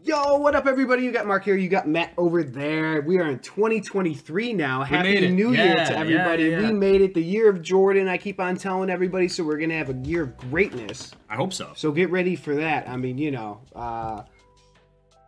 Yo, what up, everybody? You got Mark here. You got Matt over there. We are in 2023 now. Happy New Year to everybody. Yeah. We made it. The year of Jordan. I keep on telling everybody, so we're going to have a year of greatness. I hope so. So get ready for that. I mean, you know,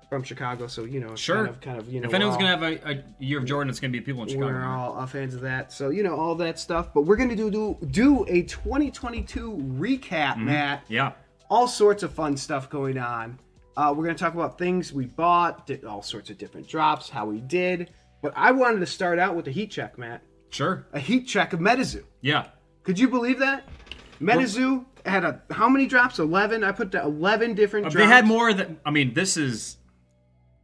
from Chicago, so, you know, sure. kind of, you know. If anyone's going to have a year of Jordan, it's going to be people in Chicago. We're all fans of that. So, you know, all that stuff. But we're going to do a 2022 recap, Matt. Yeah. All sorts of fun stuff going on. We're going to talk about things we bought, all sorts of different drops, how we did. But I wanted to start out with a heat check, Matt. Sure. A heat check of MetaZoo. Yeah. Could you believe that? MetaZoo had how many drops? 11? I put 11 different drops. They had more than, I mean, this is,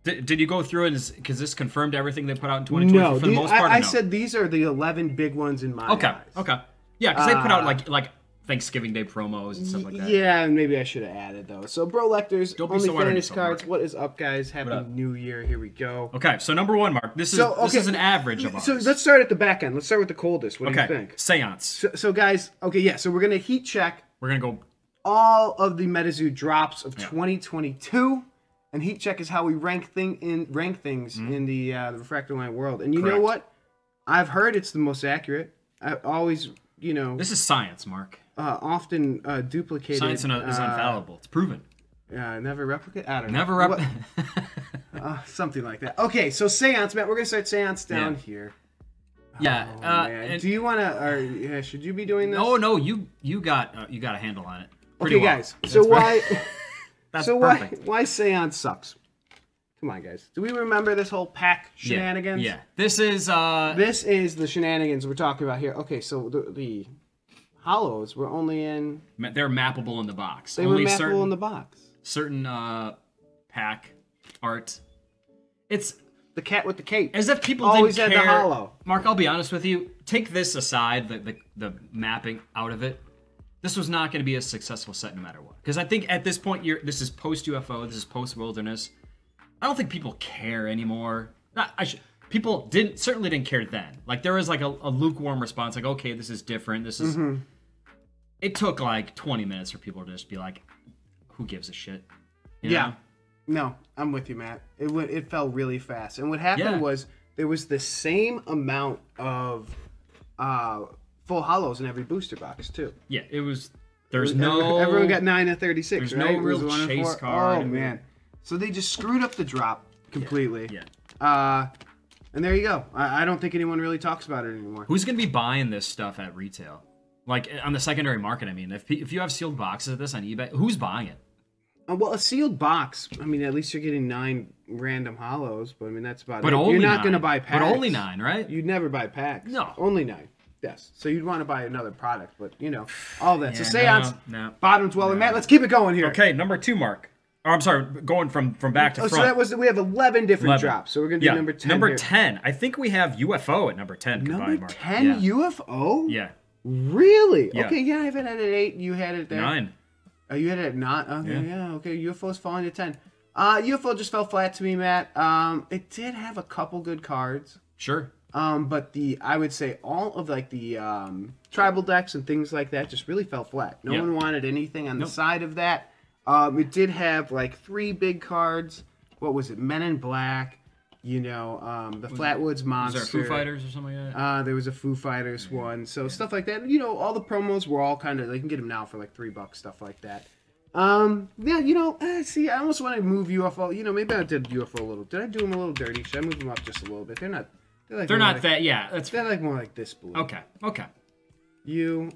did you go through it? Because this confirmed everything they put out in 2020 no, for the most part? I said these are the 11 big ones in my eyes. Okay. Yeah, because they put out like Thanksgiving Day promos and stuff like that. Yeah, maybe I should have added those. So, Bro Lectors, Only Fairness Cards, what is up, guys? Happy New Year. Here we go. Okay, so number one, Mark. This is an average of ours. So let's start at the back end. Let's start with the coldest. What do you think? Seance. So guys, okay, yeah. So we're gonna heat check. We're gonna go all of the MetaZoo drops of 2022, and heat check is how we rank things in the refractor line world. And you know what? I've heard it's the most accurate. I always, you know. This is science, Mark. Often duplicated. Science is infallible. It's proven. Never replicate? I don't know. Never replicate. Something like that. Okay, so Seance, Matt. We're going to start Seance down here. Yeah. Do you want to, or should you be doing this? No, you got a handle on it. Okay, guys. So why... That's so perfect. why Seance sucks? Come on, guys. Do we remember this whole pack shenanigans? Yeah. This is the shenanigans we're talking about here. Okay, so the hollows were only in... They're mappable in the box. They were mappable in the box. Certain pack art. It's... The cat with the cape. As if people always didn't care. Had the hollow. Mark, I'll be honest with you. Take this aside, the mapping out of it. This was not going to be a successful set no matter what. Because I think at this point, this is post-UFO. This is post-wilderness. I don't think people care anymore. People certainly didn't care then. Like, there was like a lukewarm response. Like, okay, this is different. This is... It took like 20 minutes for people to just be like, who gives a shit? You know? No, I'm with you, Matt. It fell really fast. And what happened was there was the same amount of full hollows in every booster box, too. Yeah, it was... Everyone got 9 of 36, there's right? no real chase card. Oh, man. So they just screwed up the drop completely. Yeah. And there you go. I don't think anyone really talks about it anymore. Who's going to be buying this stuff at retail? Like, on the secondary market, I mean. If you have sealed boxes of this on eBay, who's buying it? Well, a sealed box, I mean, at least you're getting 9 random hollows, but I mean, that's about it. You're not going to buy packs. But only 9, right? You'd never buy packs. No. Only 9. Yes. So you'd want to buy another product, but, you know, all that. Yeah, so Seance, no. bottom dweller. Matt, let's keep it going here. Okay, number 2, Mark. Or, I'm sorry, going from back to front. So that was, we have 11 different drops. So we're going to do number 10 Number here. 10. I think we have UFO at number 10. Number 10 UFO? Yeah. Really? Yeah. Okay, yeah, I have it at 8. You had it there. 9. Oh, you had it at 9? Okay, yeah. Okay, UFO's falling to 10. UFO just fell flat to me, Matt. It did have a couple good cards. Sure. But I would say all of like the tribal decks and things like that just really fell flat. No one wanted anything on the side of that. It did have like 3 big cards. What was it? Men in Black. You know, the Flatwoods Monster. Was there Foo Fighters or something like that? There was a Foo Fighters one. So stuff like that. You know, all the promos were all kind of, they can get them now for like $3, stuff like that. Yeah, you know, see, I almost want to move UFO. You know, maybe I did UFO a little. Did I do them a little dirty? Should I move them up just a little bit? They're not that, yeah. They're like more like this blue. Okay. UFO.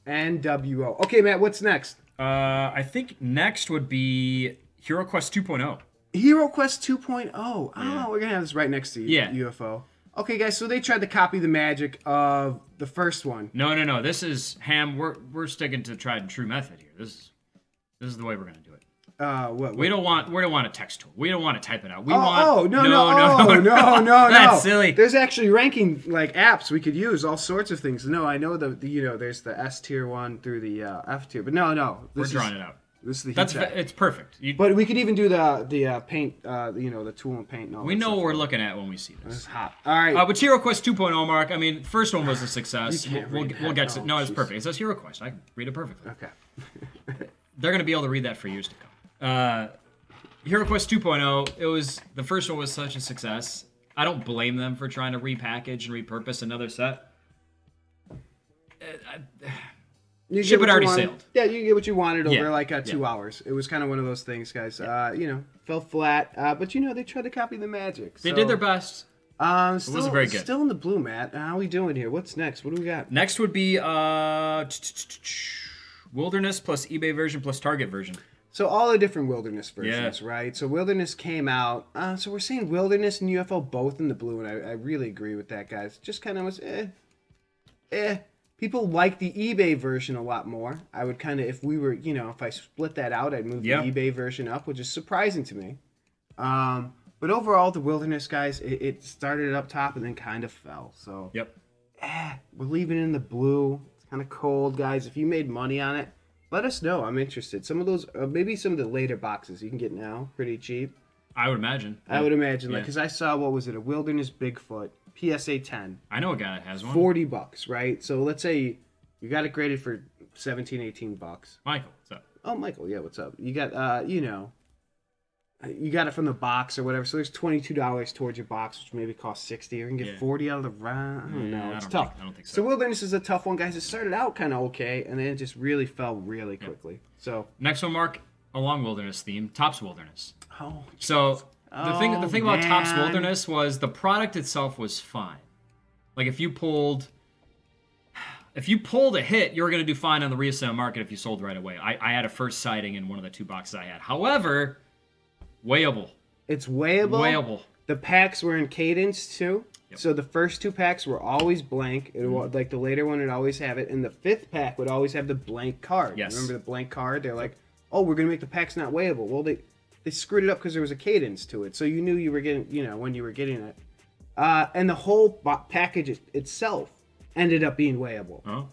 NWO. Okay, Matt, what's next? I think next would be Hero Quest 2.0. Hero Quest 2.0. Oh, we're going to have this right next to UFO. Okay, guys, so they tried to copy the magic of the first one. No. This is Ham. We're sticking to tried and true method here. This is the way we're going to do it. What? We don't want a text tool. We don't want to type it out. No. That's silly. There's actually ranking like apps we could use, all sorts of things. No, I know there's the S tier one through the F tier, but no. We're drawing it out. This is the it's perfect. But we could even do the paint, the tool and paint and all. We know what we're looking at when we see this. It's hot. All right. But Hero Quest 2.0, Mark. I mean, first one was a success. We'll get to. No, it's perfect. It says Hero Quest. I can read it perfectly. Okay. They're going to be able to read that for years to come. Hero Quest 2.0, it was the first one was such a success. I don't blame them for trying to repackage and repurpose another set. Ship had already sailed. Yeah, you get what you wanted over like 2 hours. It was kind of one of those things, guys. You know, fell flat. But you know, they tried to copy the magic. They did their best. It wasn't very good. Still in the blue, Matt. How are we doing here? What's next? What do we got? Next would be Wilderness plus eBay version plus Target version. So all the different Wilderness versions, right? So Wilderness came out. So we're seeing Wilderness and UFO both in the blue, and I really agree with that, guys. Just kind of was People like the eBay version a lot more. I would kind of, if we were, you know, if I split that out, I'd move the eBay version up, which is surprising to me. But overall, the Wilderness, guys, it started up top and then kind of fell. So we're leaving it in the blue. It's kind of cold, guys. If you made money on it, let us know. I'm interested. Some of those, maybe some of the later boxes you can get now, pretty cheap. I would imagine. I would imagine, like, because I saw, what was it, a Wilderness Bigfoot, PSA 10. I know a guy that has one. $40, right? So let's say you got it graded for 17, 18 bucks. Michael, what's up? Oh, Michael, yeah, what's up? You got, you know, you got it from the box or whatever. So there's $22 towards your box, which maybe costs 60, or you can get 40 out of the round. I don't know. It's tough. I don't think so. So Wilderness is a tough one, guys. It started out kind of okay, and then it just really fell really quickly. So next one, Mark, along Wilderness theme, Topps Wilderness. Oh. So the thing about Topps Wilderness was the product itself was fine. Like if you pulled a hit, you were going to do fine on the resale market if you sold right away. I had a first sighting in one of the 2 boxes I had. However, weighable. It's weighable. Weighable. The packs were in cadence too. Yep. So the first 2 packs were always blank. It like the later one would always have it, and the 5th pack would always have the blank card. Yes. Remember the blank card? They're like, oh, we're going to make the packs not weighable. Well, they screwed it up because there was a cadence to it, so you knew you were getting, you know, when you were getting it. And the whole package itself ended up being weighable. Oh.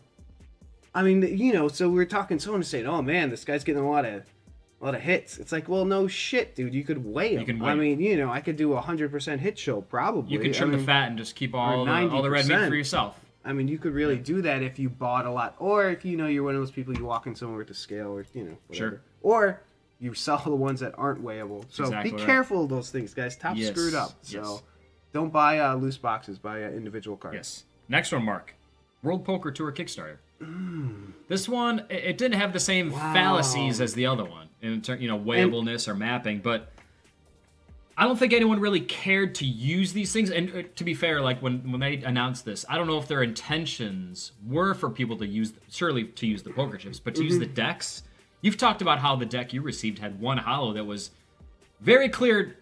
I mean, you know, so we were talking, someone was saying, oh man, this guy's getting a lot of hits. It's like, well, no shit, dude. You could weigh them. I mean, you know, I could do a 100% hit show probably. You could trim the fat and just keep all the red meat for yourself. I mean, you could really do that if you bought a lot, or if you know you're one of those people you walk in somewhere with a scale, or you know, whatever. Sure. Or you sell the ones that aren't weighable. So exactly be careful of those things, guys. Topps screwed up. So don't buy loose boxes. Buy individual cards. Yes. Next one, Mark. World Poker Tour Kickstarter. This one, it didn't have the same fallacies as the other one in terms, you know, weighableness or mapping, but I don't think anyone really cared to use these things. And to be fair, like when they announced this, I don't know if their intentions were for people to use, surely to use the poker chips, but to use the decks. You've talked about how the deck you received had one hollow that was very clear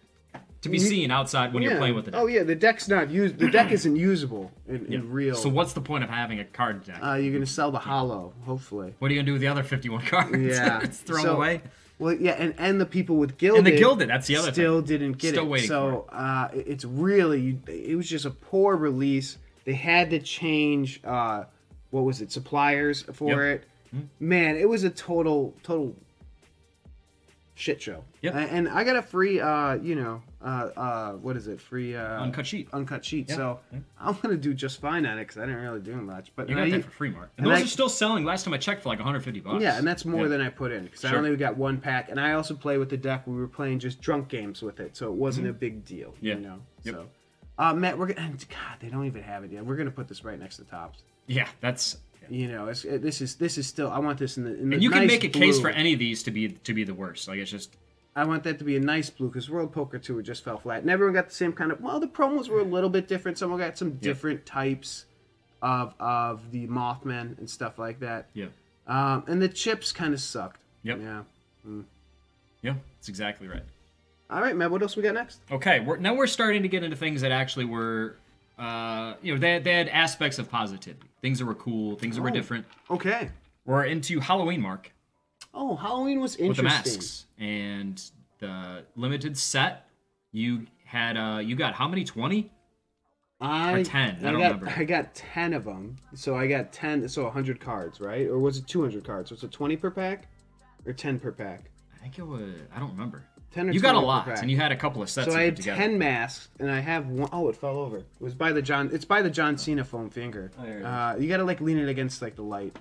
to be seen outside when you're playing with the deck. Oh yeah, the deck's not used. The deck isn't usable in real. So what's the point of having a card deck? You're gonna sell the hollow, hopefully. What are you gonna do with the other 51 cards? Yeah, throw them away. Well, yeah, and the people with Gilded, and the Gilded, that's the other still thing. Didn't get still it. Waiting so for it. It's really, it was just a poor release. They had to change, what was it, suppliers for it. Man, it was a total shit show. Yep. And I got a free, you know, what is it? Free uncut sheet. Uncut sheet. Yep. So I'm gonna do just fine on it because I didn't really do much. But you got that for free, Mark. And those are still selling. Last time I checked, for like $150. Yeah, and that's more than I put in because I only got 1 pack, and I also play with the deck. We were playing just drunk games with it, so it wasn't a big deal. You know. Yep. So, Matt, we're gonna. God, they don't even have it yet. We're gonna put this right next to Topps. Yeah, that's. You know, this is still. I want this in the. And you can make a case for any of these to be the worst. Like it's just. I want that to be a nice blue because World Poker Tour just fell flat. And everyone got the same kind of... Well, the promos were a little bit different. Someone got some different types of the Mothman and stuff like that. Yeah. And the chips kind of sucked. Yep. Yeah. Yeah, that's exactly right. All right, Matt, what else we got next? Okay, now we're starting to get into things that actually were... you know, they had aspects of positivity. Things that were cool, things that were different. Okay. We're into Halloween, Mark. Oh, Halloween was interesting. With the masks and the limited set. You had you got how many? 20? Or 10? I don't remember. I got 10 of them. So I got 10. So 100 cards, right? Or was it 200 cards? Was it 20 per pack, or 10 per pack? I think it was. I don't remember. 10 or you 20 got a lot, per pack. and you had a couple of sets. So I had together. 10 masks, and I have one. Oh, it fell over. It was by the John. It's by the John Cena foam finger. Oh, you gotta like lean it against like the light.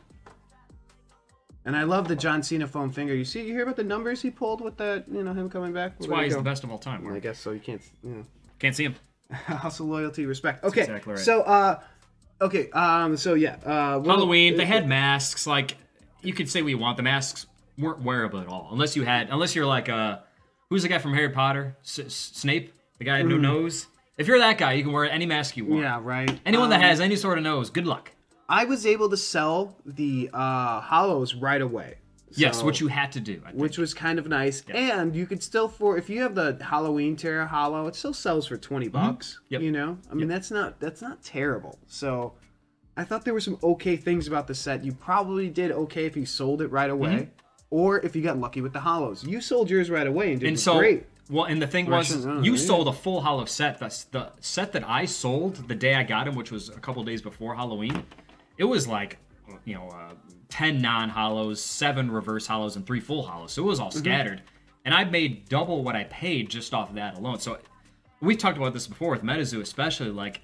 And I love the John Cena foam finger. You hear about the numbers he pulled with the, him coming back? That's why he's the best of all time. Well, I guess so. You can't, Can't see him. Hustle, loyalty, respect. Okay, That's exactly right. So, Halloween, they had masks. Like, you could say what you want. The masks weren't wearable at all. Unless you're like, who's the guy from Harry Potter? Snape? The guy with no nose? If you're that guy, you can wear any mask you want. Yeah, right. Anyone that has any sort of nose, good luck. I was able to sell the hollows right away. Yes, which you had to do, I think. Which was kind of nice. Yeah. And you could still, if you have the Halloween Terra Hollow, it still sells for $20. Yep. I mean, that's not terrible. So I thought there were some okay things about the set. You probably did okay if you sold it right away, or if you got lucky with the hollows. You sold yours right away and did great. Well, and the thing was, you sold a full hollow set. The set that I sold the day I got him, which was a couple days before Halloween, it was like, 10 non-hollows, 7 reverse hollows, and 3 full hollows. So it was all scattered. And I made double what I paid just off of that alone. So we talked about this before with MetaZoo, especially. Like,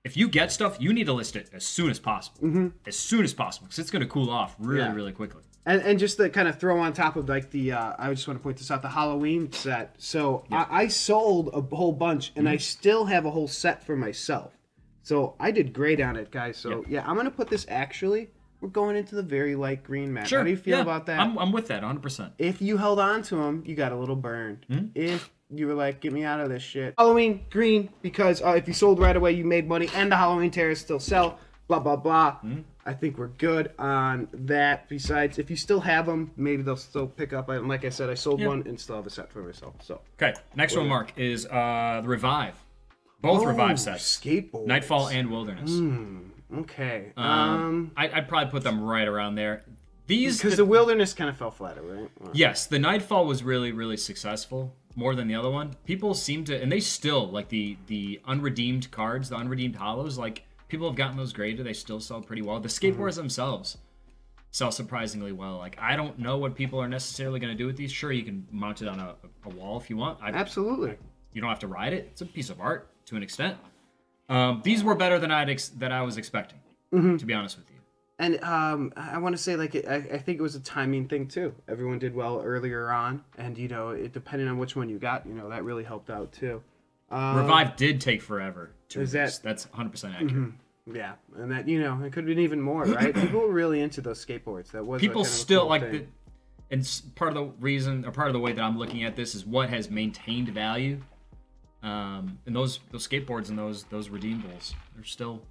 if you get stuff, you need to list it as soon as possible. As soon as possible, because it's going to cool off really quickly. And just to kind of throw on top of like the, I just want to point this out, the Halloween set. So I sold a whole bunch, and I still have a whole set for myself. So I did great on it, guys. So yeah, I'm going to put this actually, we're going into the very light green map. Sure. How do you feel about that? I'm with that 100%. If you held on to them, you got a little burned. If you were like, get me out of this shit. Halloween green, because if you sold right away, you made money, and the Halloween Terrors still sell, blah, blah, blah. I think we're good on that. Besides, if you still have them, maybe they'll still pick up. And like I said, I sold one and still have a set for myself. So okay, next one, Mark, is the Revive. Both Revive sets. Skateboards. Nightfall and Wilderness. Okay. I'd probably put them right around there. Because the Wilderness kind of fell flat, right? Wow. Yes, the Nightfall was really successful, more than the other one. People seem to, and they still, like the unredeemed cards, the unredeemed hollows, like, people have gotten those graded. They still sell pretty well. The skateboards themselves sell surprisingly well. Like, I don't know what people are necessarily going to do with these. Sure, you can mount it on a wall if you want. Absolutely. You don't have to ride it. It's a piece of art to an extent. These were better than I was expecting, to be honest with you. And I want to say, like, I think it was a timing thing too. Everyone did well earlier on, and it depending on which one you got, that really helped out too. Revive did take forever to release. That's 100% accurate. Yeah, and that it could have been even more, right? People were really into those skateboards. That was people kind of still cool like thing. and part of the reason, or part of the way that I'm looking at this, is what has maintained value. And those skateboards and those redeemables, they're still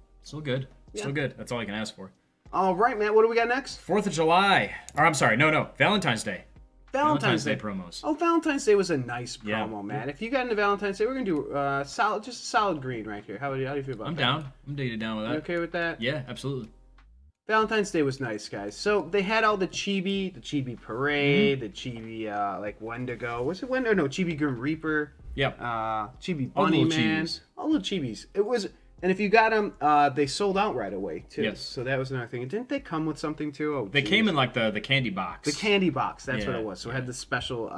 good. Still good. That's all I can ask for. All right, Matt. What do we got next? 4th of July. Or I'm sorry, no, Valentine's Day. Valentine's Day promos. Oh, Valentine's Day was a nice promo, Matt. If you got into Valentine's Day, we're gonna do just a solid green right here. How do you feel about that? I'm down. I'm down with that. You okay with that? Yeah, absolutely. Valentine's Day was nice, guys. So they had all the Chibi Parade, the Chibi like Wendigo. Was it Wendigo? No, Chibi Grim Reaper. Yep. Chibi Bunny Man. All little Chibis. It was, and if you got them, they sold out right away too. Yes. So that was another thing. Didn't they come with something too? Oh, they came in like the candy box. The candy box. That's what it was. So it had the special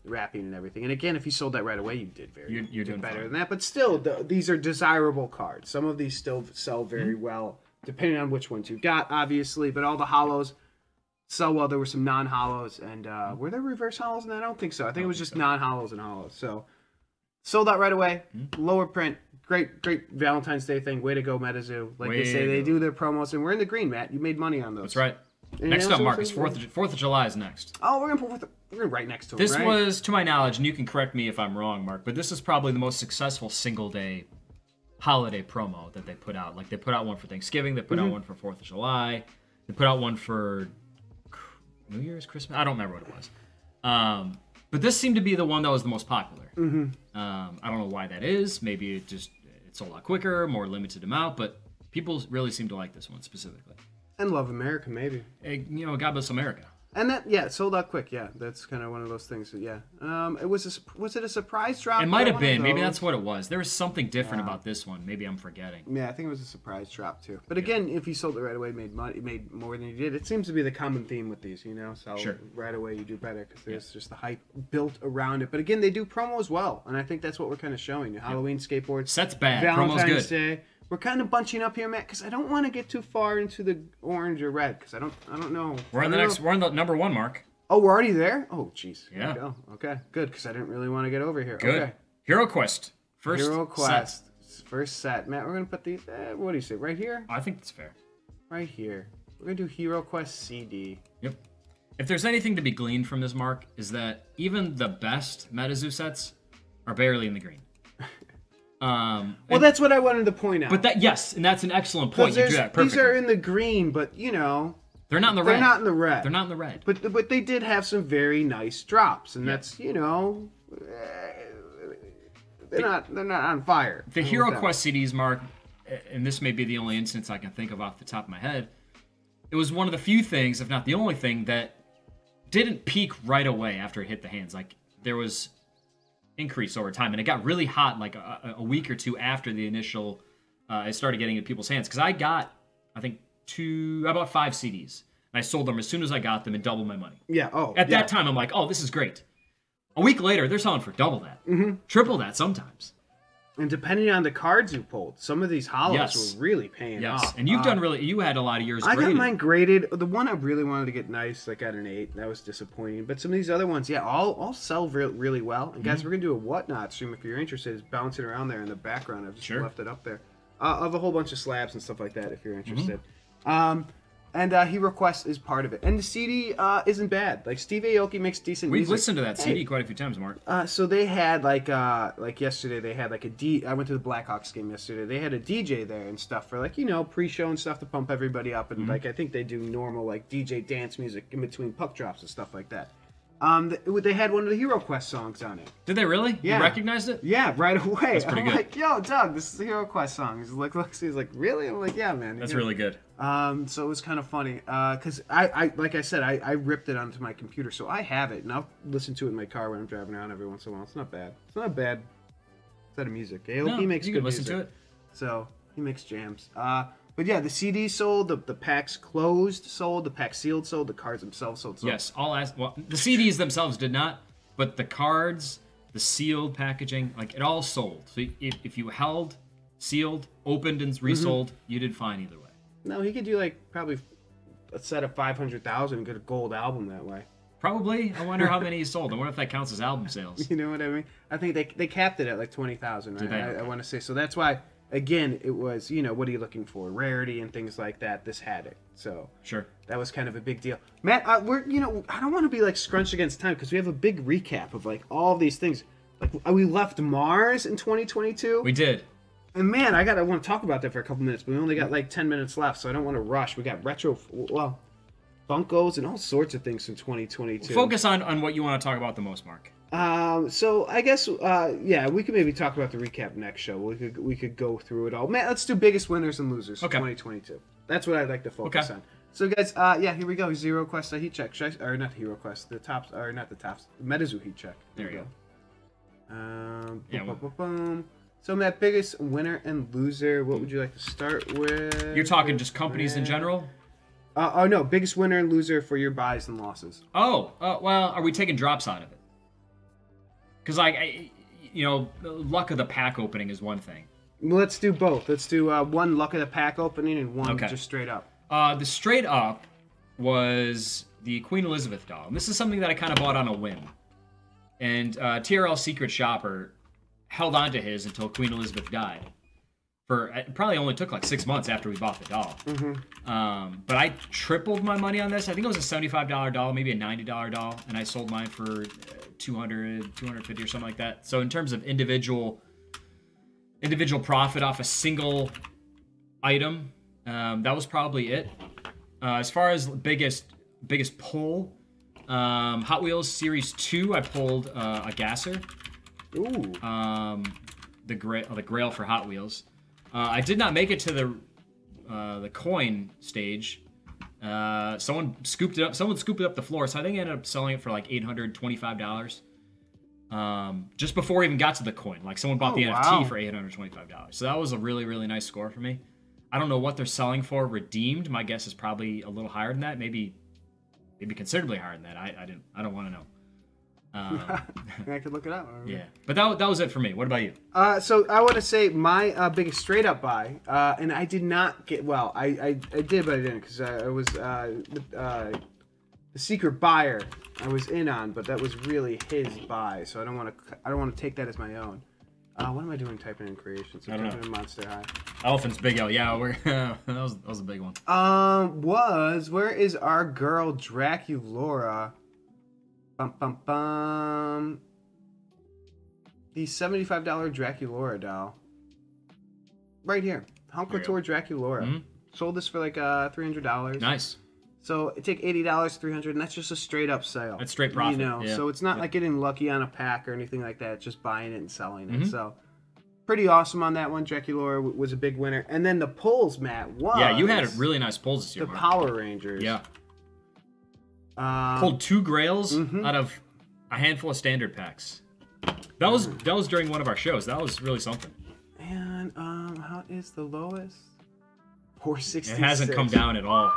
wrapping and everything. And again, if you sold that right away, you did you're doing better fine. than that. But still, these are desirable cards. Some of these still sell very well, depending on which ones you got, obviously. But all the hollows sell well. There were some non-hollows, and were there reverse hollows in that? I don't think so. I think it was just non-hollows and hollows. So sold out right away. Lower print. Great Valentine's Day thing. Way to go, MetaZoo. Like they say, they do their promos, and we're in the green, Matt. You made money on those. That's right. Next up, Marcus, 4th of July is next. Oh, we're gonna right next to it. This was, to my knowledge, and you can correct me if I'm wrong, Mark, but this is probably the most successful single-day holiday promo that they put out. Like, they put out one for Thanksgiving, they put out one for 4th of July, they put out one for New Year's, Christmas? I don't remember what it was. But this seemed to be the one that was the most popular. I don't know why that is. Maybe it sold a lot quicker, more limited amount, but people really seem to like this one specifically. And love America, maybe. God bless America. And that, it sold out quick. Yeah, that's kind of one of those things. Yeah. Was it a surprise drop? It might have been. Maybe that's what it was. There was something different about this one. Maybe I'm forgetting. Yeah, I think it was a surprise drop too. But again, if you sold it right away, made more than you did. It seems to be the common theme with these. So right away you do better because there's just the hype built around it. But again, they do promos well, and I think that's what we're kind of showing. Halloween skateboards. Set's bad. Valentine's Promo's good. Day. We're kind of bunching up here, Matt, because I don't want to get too far into the orange or red, because I don't know. We're on the number 1 mark. Oh, we're already there? Oh, jeez. Yeah. There we go. Okay, good, because I didn't really want to get over here. Good. Okay. Hero Quest. First set. Matt, we're going to put these, what do you say, right here? I think that's fair. Right here. We're going to do Hero Quest CD. Yep. If there's anything to be gleaned from this, Mark, is that even the best MetaZoo sets are barely in the green. Well, that's what I wanted to point out. But that's an excellent point. You do that perfectly. These are in the green, but, they're not in the red. They're not in the red. They're not in the red. But they did have some very nice drops, and that's, they're not on fire. The Hero Quest CDs, Mark, and this may be the only instance I can think of off the top of my head, it was one of the few things, if not the only thing, that didn't peak right away after it hit the hands. Like, there was increase over time, and it got really hot like a week or two after the initial it started getting in people's hands, because I bought 5 CDs and I sold them as soon as I got them and doubled my money. At that time I'm like, oh, this is great. A week later they're selling for double that, triple that sometimes. And depending on the cards you pulled, some of these hollows were really paying off. And you've you had a lot of yours graded. I got mine graded. The one I really wanted to get nice, I got an 8. That was disappointing. But some of these other ones, all sell really well. And guys, we're going to do a Whatnot stream if you're interested. It's bouncing around there in the background. I've just left it up there. Of a whole bunch of slabs and stuff like that if you're interested. And Hero Quest is part of it. And the CD isn't bad. Like, Steve Aoki makes decent music. We've listened to that CD quite a few times, Mark. So they had, like yesterday, they had, like, I went to the Blackhawks game yesterday. They had a DJ there and stuff for, like, pre-show and stuff to pump everybody up. And, like, I think they do normal, like, DJ dance music in between puck drops and stuff like that. They had one of the Hero Quest songs on it. Did they really? Yeah. You recognized it? Yeah, right away. That's pretty good. Like, yo, Doug, this is a Hero Quest song. He's like, really? I'm like, yeah, man. That's really good. So it was kind of funny, because I like I said, I ripped it onto my computer, so I have it, and I'll listen to it in my car when I'm driving around every once in a while. It's not bad. It's not a bad set of music. He makes good music. Listen to it. So he makes jams. But yeah, the CD sold, the packs closed sold, the packs sealed sold, the cards themselves sold. Yes, the CDs themselves did not, but the cards, the sealed packaging, like, it all sold. So if you held, sealed, opened, and resold, you did fine either way. No, he could do, like, probably a set of 500,000 and get a gold album that way. Probably. I wonder how many he sold. I wonder if that counts as album sales. You know what I mean? I think they capped it at like 20,000. I want to say. So that's why, again, it was, what are you looking for? Rarity and things like that. This had it. So sure, that was kind of a big deal. Matt, I don't want to be like scrunched against time because we have a big recap of like all of these things. Like, we left Mars in 2022. We did. And man, I want to talk about that for a couple minutes, but we only got like 10 minutes left, so I don't want to rush. We got Funkos and all sorts of things from 2022. Focus on what you want to talk about the most, Mark. So I guess we could maybe talk about the recap next show. We could go through it all. Man, let's do biggest winners and losers for 2022. That's what I'd like to focus on. So guys, here we go. Hero Quest heat check. Or not Hero Quest. The tops, or not the tops. MetaZoo heat check. There you go. Boom. So Matt, biggest winner and loser. What would you like to start with? You're talking just companies in general? No, biggest winner and loser for your buys and losses. Well, are we taking drops out of it? Because luck of the pack opening is one thing. Well, let's do both. Let's do one luck of the pack opening and one just straight up. The straight up was the Queen Elizabeth doll. And this is something that I kind of bought on a whim. And TRL Secret Shopper held on to his until Queen Elizabeth died. It probably only took like 6 months after we bought the doll. But I tripled my money on this. I think it was a $75 doll, maybe a $90 doll, and I sold mine for $200, $250 or something like that. So in terms of individual profit off a single item, that was probably it. As far as biggest pull, Hot Wheels Series 2, I pulled a gasser. Ooh. The Grail for Hot Wheels. I did not make it to the coin stage. Someone scooped it up. Someone scooped it up the floor, so I think I ended up selling it for like $825. Just before I even got to the coin, like someone bought the NFT for $825. So that was a really, really nice score for me. I don't know what they're selling for redeemed. My guess is probably a little higher than that. Maybe considerably higher than that. I don't want to know. I could look it up. Yeah, but that was it for me. What about you? So I want to say my biggest straight up buy, and I did not get. Well, I did, but I didn't because I was the secret buyer I was in on, but that was really his buy. So I don't want to take that as my own. What am I doing? Typing in creations. So I don't know. In Monster High. Elephant's Big L. Yeah, that was a big one. Where is our girl Draculaura? Bum bum bum. The $75 Draculaura doll. Right here. Home Couture Draculaura. Mm-hmm. Sold this for like $300. Nice. So take $80, $300, and that's just a straight up sale. That's straight profit. You know, yeah. so it's not like getting lucky on a pack or anything like that. It's just buying it and selling it. So pretty awesome on that one. Draculaura was a big winner. And then the pulls, Matt, was... Yeah, you had really nice pulls this year, The Mark. Power Rangers. Yeah. Pulled 2 Grails out of a handful of standard packs. That was during one of our shows. That was really something. And how is the lowest? 466. It hasn't come down at all.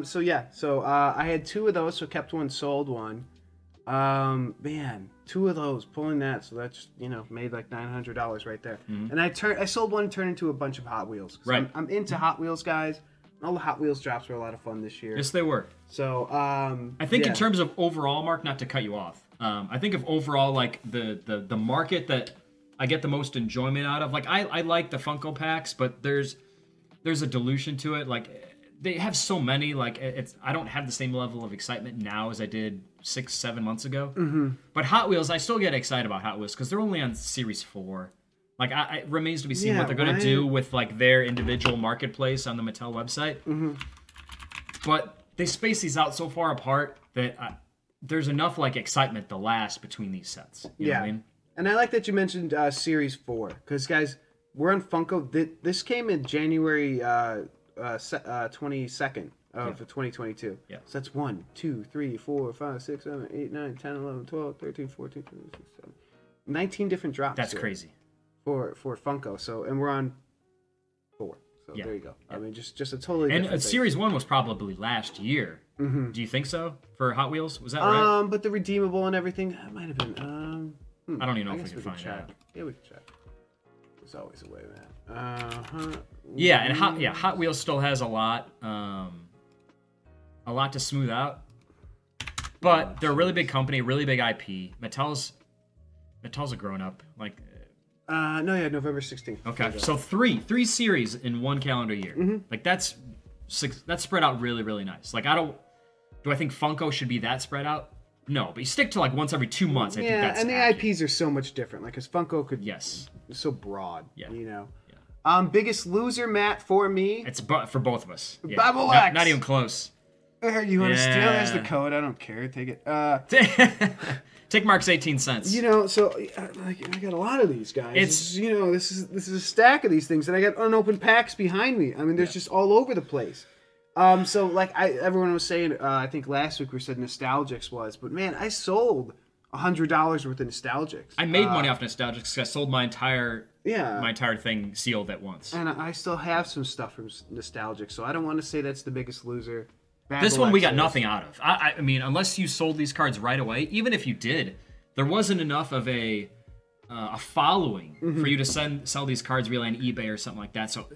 So yeah, I had 2 of those, so kept one, sold one. Man, 2 of those, pulling that, so that's, made like $900 right there. And I sold one and turned into a bunch of Hot Wheels. Right. I'm into Hot Wheels, guys. All the Hot Wheels drops were a lot of fun this year. Yes, they were. So, I think in terms of overall, Mark, not to cut you off, I think of overall, like, the market that I get the most enjoyment out of, like, I like the Funko packs, but there's a dilution to it. Like, they have so many, like, I don't have the same level of excitement now as I did 6-7 months ago. But Hot Wheels, I still get excited about Hot Wheels because they're only on Series 4. Like, it remains to be seen what they're going to do with, like, their individual marketplace on the Mattel website. But they space these out so far apart that there's enough, like, excitement to last between these sets. You know what I mean? And I like that you mentioned Series 4. Because, guys, we're on Funko. This came in January 22nd of 2022. Yeah. So that's 1, 2, 3, 4, 5, 6, 7, 8, 9, 10, 11, 12, 13, 14, 15, 16, 17. 19 different drops. That's crazy. For Funko. So, and we're on 4. So there you go. I mean, just a totally different thing. Series 1 was probably last year. Do you think so? For Hot Wheels? Was that right? But the redeemable and everything, that might have been. I don't even know if we can find check. out. Yeah, we can check. There's always a way, man. Yeah, and Hot Wheels still has a lot to smooth out. But they're a really big company, really big IP. Mattel's a grown up. Like, November 16th. okay, so three series in one calendar year. Like that's spread out really, really nice. Like do I think Funko should be that spread out? No, but you stick to like once every 2 months. I think that's and the accurate. IPs are so much different. Like, because Funko could, Yes, so broad. Yeah. Yeah. Biggest loser, Matt, for me. it's for both of us. Yeah. Bubble not, X. not even close. You want to steal? There's the code. I don't care. Take it. Take Mark's 18 cents. So I got a lot of these guys. This is a stack of these things, and I got unopened packs behind me. I mean, there's just all over the place. So like everyone was saying, I think last week we said Nostalgics was, but man, I sold $100 worth of Nostalgics. I made money off Nostalgics because I sold my entire my entire thing sealed at once. And I still have some stuff from Nostalgics, so I don't want to say that's the biggest loser. This one we got nothing out of. I mean, unless you sold these cards right away, even if you did, there wasn't enough of a following for you to sell these cards really on eBay or something like that. So,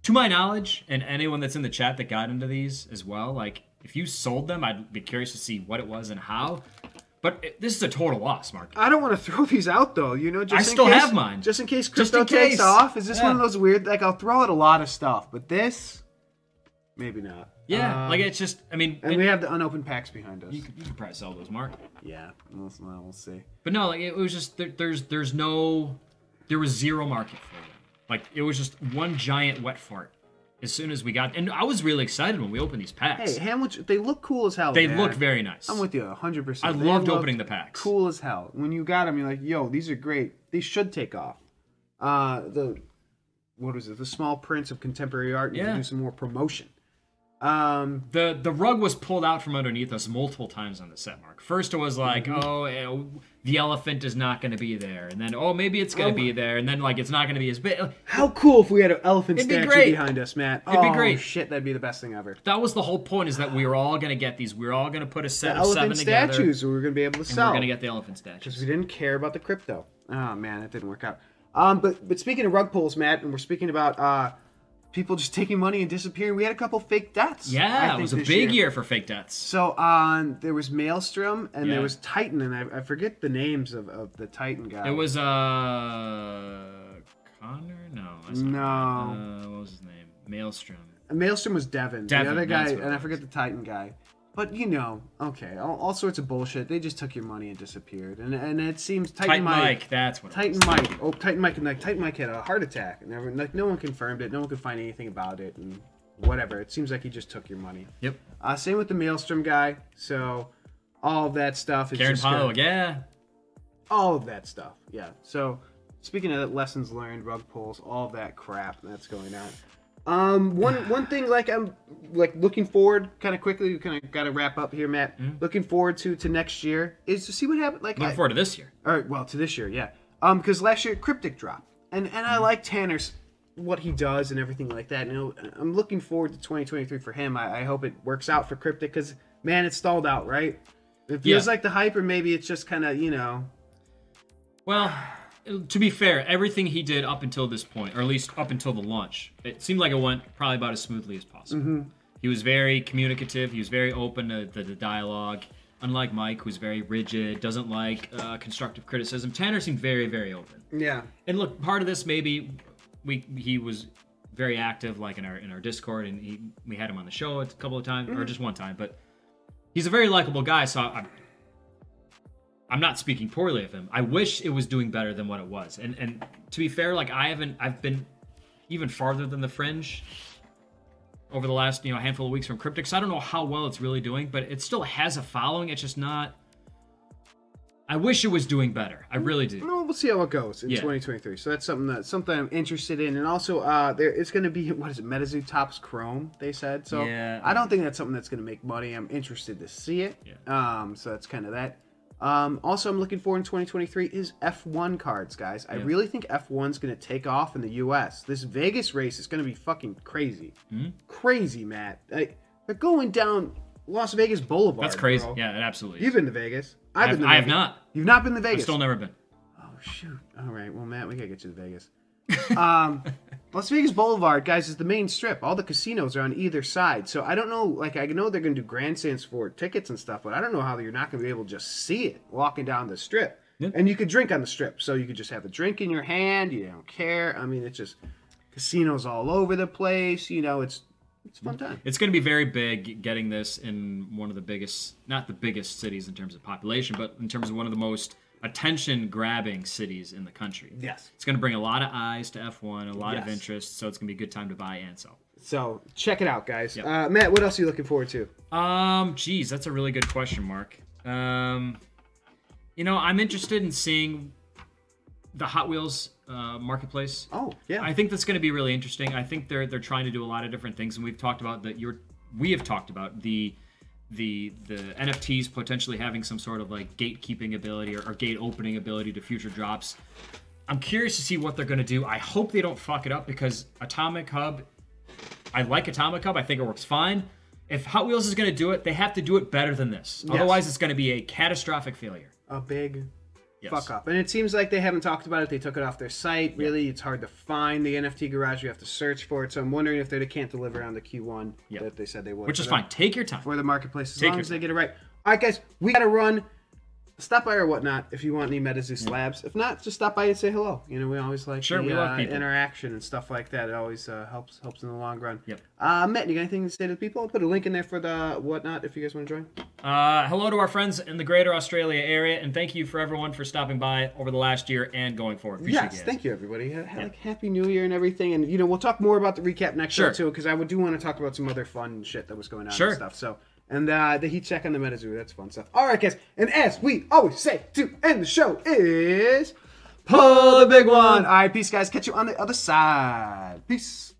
to my knowledge, and anyone that's in the chat that got into these as well, like, if you sold them, I'd be curious to see what it was and how. But this is a total loss, Mark. I don't want to throw these out, though. I still have mine. Just in case crypto takes off. Is this one of those weird, like, I'll throw out a lot of stuff, but this, maybe not. Yeah, like, it's just, I mean... And we have the unopened packs behind us. You could probably sell those, Mark. Yeah, we'll see. But no, like, it was just, there was zero market for them. Like, it was just one giant wet fart as soon as we got... And I was really excited when we opened these packs. Hey, they look cool as hell. They look very nice. I'm with you 100%. I loved opening the packs. Cool as hell. When you got them, you're like, yo, these are great. These should take off. What was it? The Small Prints of Contemporary Art. You can do some more promotion. The rug was pulled out from underneath us multiple times on the set, Mark. First it was like, the elephant is not going to be there, and then maybe it's going to be there, and then like it's not going to be as big. How cool if we had an elephant statue behind us, Matt. It'd be great. Shit, that'd be the best thing ever. That was the whole point, is that we were all going to get these. We were all going to put a set of 7 together. Elephant statues we were going to be able to sell. We're going to get the elephant statues. Because we didn't care about the crypto. Oh man, it didn't work out. But speaking of rug pulls, Matt, and we're speaking about people just taking money and disappearing. We had a couple fake deaths. Yeah, it was a big year for fake deaths. So there was Maelstrom and there was Titan, and I forget the names of the Titan guy. It was Connor? No. What was his name? Maelstrom. Maelstrom was Devin. The other guy, and I forget the Titan guy. But, okay, all sorts of bullshit. They just took your money and disappeared. And it seems Titan Mike, that's what Titan Mike. Oh, Titan Mike. And Titan Mike had a heart attack. And no one confirmed it. No one could find anything about it. And whatever. It seems like he just took your money. Yep. Same with the Maelstrom guy. So, all of that stuff is Karen just... Pyle, yeah. All of that stuff, yeah. So, speaking of lessons learned, rug pulls, all of that crap that's going on. One thing, I'm looking forward kind of quickly. We kind of got to wrap up here, Matt. Looking forward to next year is to see what happens. Looking forward to this year. All right, well, to this year, yeah. Because last year Cryptic dropped, and I like Tanner's what he does and everything like that. I'm looking forward to 2023 for him. I hope it works out for Cryptic because man, it stalled out, right? It feels like the hype, or maybe it's just kind of Well. To be fair, everything he did up until this point, or at least up until the launch, it seemed like it went probably about as smoothly as possible. He was very communicative. He was very open to the dialogue. Unlike Mike, who's very rigid, doesn't like constructive criticism, Tanner seemed very, very open. Yeah. And look, part of this maybe he was very active, like in our Discord, and we had him on the show a couple of times, or just one time. But he's a very likable guy, so I'm not speaking poorly of him. I wish it was doing better than what it was. And to be fair, I've been even farther than the fringe over the last handful of weeks from Cryptic. So I don't know how well it's really doing, but it still has a following. It's just not. I wish it was doing better. I really do. No, we'll see how it goes in 2023. So that's something I'm interested in. And also, it's going to be MetaZoo tops Chrome. They said so. Yeah. I don't think that's something that's going to make money. I'm interested to see it. Yeah. So that's kind of that. Also, I'm looking forward in 2023 is F1 cards, guys. I really think F1's going to take off in the U.S. This Vegas race is going to be fucking crazy. Crazy, Matt. They're going down Las Vegas Boulevard. That's crazy. Bro. Yeah, it absolutely is. You've been to Vegas. I have not. You've not been to Vegas? I've still never been. Oh, shoot. All right. Well, Matt, we got to get you to Vegas. Las Vegas Boulevard, guys, is the main strip. All the casinos are on either side. So I don't know, I know they're going to do grandstands for tickets and stuff, but I don't know how you're not going to be able to just see it walking down the strip. Yep. And you could drink on the strip. So you could just have a drink in your hand. You don't care. I mean, it's just casinos all over the place. It's a fun time. It's going to be very big getting this in one of the biggest, not the biggest cities in terms of population, but in terms of one of the most attention-grabbing cities in the country. Yes. It's going to bring a lot of eyes to F1, a lot of interest, so it's going to be a good time to buy and sell. So, check it out, guys. Yep. Matt, what else are you looking forward to? Geez, that's a really good question, Mark. I'm interested in seeing the Hot Wheels marketplace. Oh, yeah. I think that's going to be really interesting. I think they're trying to do a lot of different things, and we've talked about we have talked about the NFTs potentially having some sort of gatekeeping ability or gate opening ability to future drops. I'm curious to see what they're going to do. I hope they don't fuck it up because Atomic Hub, I like Atomic Hub. I think it works fine. If Hot Wheels is going to do it, they have to do it better than this. Yes. Otherwise, it's going to be a catastrophic failure. A big fuck up. And it seems like they haven't talked about it. They took it off their site. Really, it's hard to find the NFT garage. You have to search for it. So I'm wondering if they can't deliver on the Q1 that they said they would. Which is fine. Take your time. For the marketplace, as long as they get it right. All right, guys, we got to run. Stop by or whatnot if you want any MetaZoo slabs. If not, just stop by and say hello. We always like we love people. Interaction and stuff like that. It always helps in the long run. Yep. Matt, you got anything to say to the people? I'll put a link in there for the whatnot if you guys want to join. Hello to our friends in the greater Australia area, and thank you for everyone for stopping by over the last year and going forward. Appreciate yes, thank you, everybody. Happy New Year and everything. And, we'll talk more about the recap next show, too, because I do want to talk about some other fun shit that was going on and stuff. So. And the heat check on the MetaZoo, that's fun stuff. All right, guys. And as we always say to end the show is... Pull the big one. All right, peace, guys. Catch you on the other side. Peace.